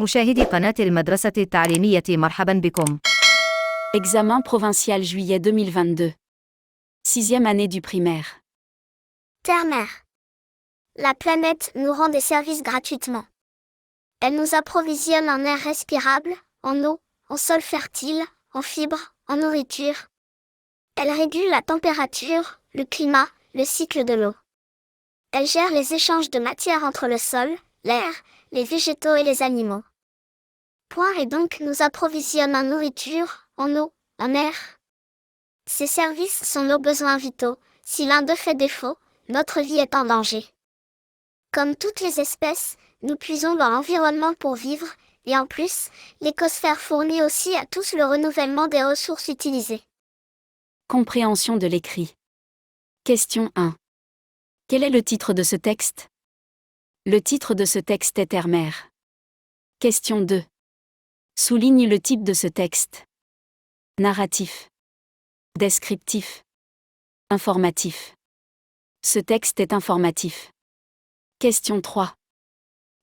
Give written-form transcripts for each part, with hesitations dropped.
مشاهدي قناة المدرسة التعليمية مرحبا بكم. Examen provincial juillet 2022. 6e année du primaire. Terre-Mère. La planète nous rend des services gratuitement. Elle nous approvisionne en air respirable, en eau, en sol fertile, en fibres, en nourriture. Elle régule la température, le climat, le cycle de l'eau. Elle gère les échanges de matière entre le sol, l'air, les végétaux et les animaux. Point et donc nous approvisionne en nourriture, en eau, en air. Ces services sont nos besoins vitaux. Si l'un d'eux fait défaut, notre vie est en danger. Comme toutes les espèces, nous puisons dans l'environnement pour vivre, et en plus, l'écosphère fournit aussi à tous le renouvellement des ressources utilisées. Compréhension de l'écrit. Question 1. Quel est le titre de ce texte? Le titre de ce texte est Terre-Mère. Question 2. Souligne le type de ce texte. Narratif. Descriptif. Informatif. Ce texte est informatif. Question 3.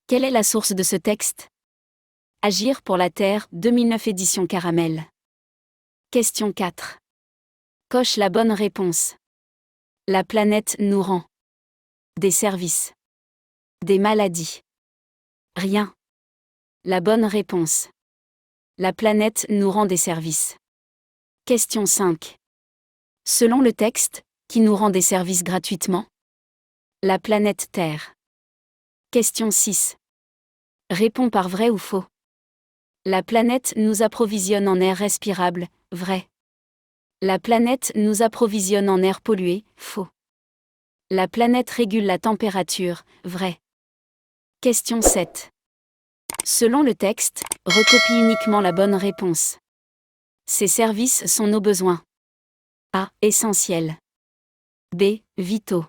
Quelle est la source de ce texte? Agir pour la Terre, 2009 édition Caramel. Question 4. Coche la bonne réponse. La planète nous rend des services. Des maladies. Rien. La bonne réponse. La planète nous rend des services. Question 5. Selon le texte, qui nous rend des services gratuitement? La planète Terre. Question 6. Réponds par vrai ou faux. La planète nous approvisionne en air respirable, vrai. La planète nous approvisionne en air pollué, faux. La planète régule la température, vrai. Question 7. Selon le texte, recopie uniquement la bonne réponse. Ces services sont nos besoins. A. Essentiels. B. Vitaux.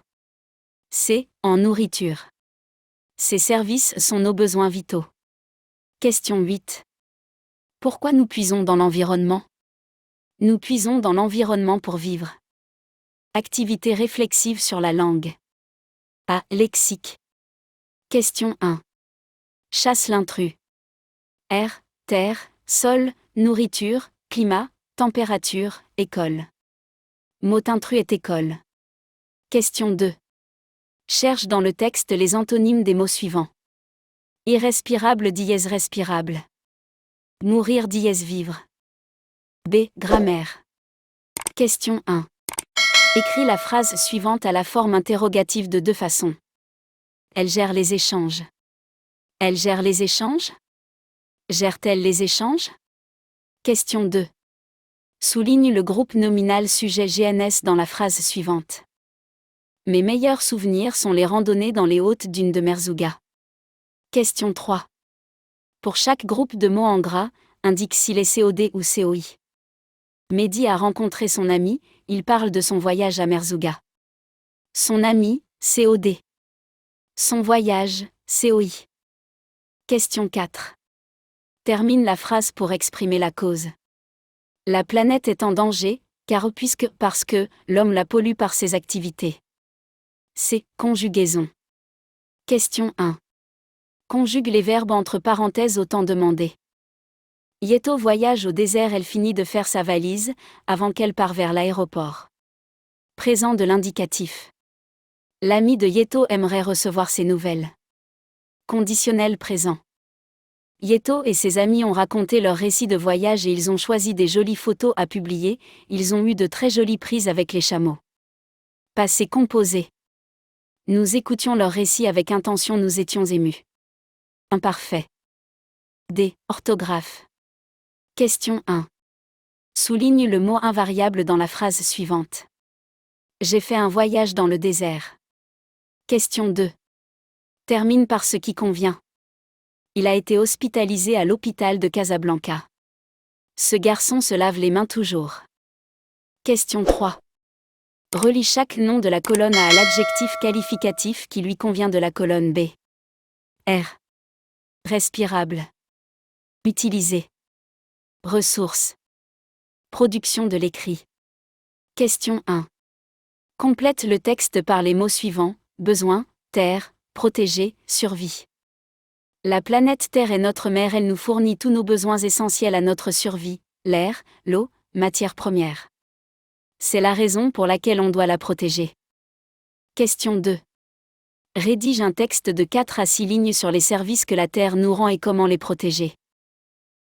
C. En nourriture. Ces services sont nos besoins vitaux. Question 8. Pourquoi nous puisons dans l'environnement? Nous puisons dans l'environnement pour vivre. Activité réflexive sur la langue. A. Lexique. Question 1. Chasse l'intrus. Air, terre, sol, nourriture, climat, température, école. Mot intrus est école. Question 2. Cherche dans le texte les antonymes des mots suivants. Irrespirable dièse respirable. Mourir dièse vivre. B. Grammaire. Question 1. Écris la phrase suivante à la forme interrogative de deux façons. Elle gère les échanges. Elle gère les échanges? Gère-t-elle les échanges? Question 2. Souligne le groupe nominal sujet GNS dans la phrase suivante. Mes meilleurs souvenirs sont les randonnées dans les hautes dunes de Merzouga. Question 3. Pour chaque groupe de mots en gras, indique s'il est COD ou COI. Mehdi a rencontré son ami, il parle de son voyage à Merzouga. Son ami, COD. Son voyage, COI. Question 4. Termine la phrase pour exprimer la cause. La planète est en danger, parce que l'homme la pollue par ses activités. C. Conjugaison. Question 1. Conjugue les verbes entre parenthèses au temps demandé. Yeto voyage au désert, elle finit de faire sa valise, avant qu'elle part vers l'aéroport. Présent de l'indicatif. L'ami de Yeto aimerait recevoir ses nouvelles. Conditionnel présent. Yeto et ses amis ont raconté leur récit de voyage et ils ont choisi des jolies photos à publier, ils ont eu de très jolies prises avec les chameaux. Passé composé. Nous écoutions leur récit avec intention, nous étions émus. Imparfait. D. Orthographe. Question 1. Souligne le mot invariable dans la phrase suivante. J'ai fait un voyage dans le désert. Question 2. Termine par ce qui convient. Il a été hospitalisé à l'hôpital de Casablanca. Ce garçon se lave les mains toujours. Question 3. Relie chaque nom de la colonne A à l'adjectif qualificatif qui lui convient de la colonne B. R. Respirable. Utilisé. Ressources. Production de l'écrit. Question 1. Complète le texte par les mots suivants. Besoin, terre, protéger, survie. La planète Terre est notre mère, elle nous fournit tous nos besoins essentiels à notre survie, l'air, l'eau, matières premières. C'est la raison pour laquelle on doit la protéger. Question 2. Rédige un texte de 4 à 6 lignes sur les services que la Terre nous rend et comment les protéger.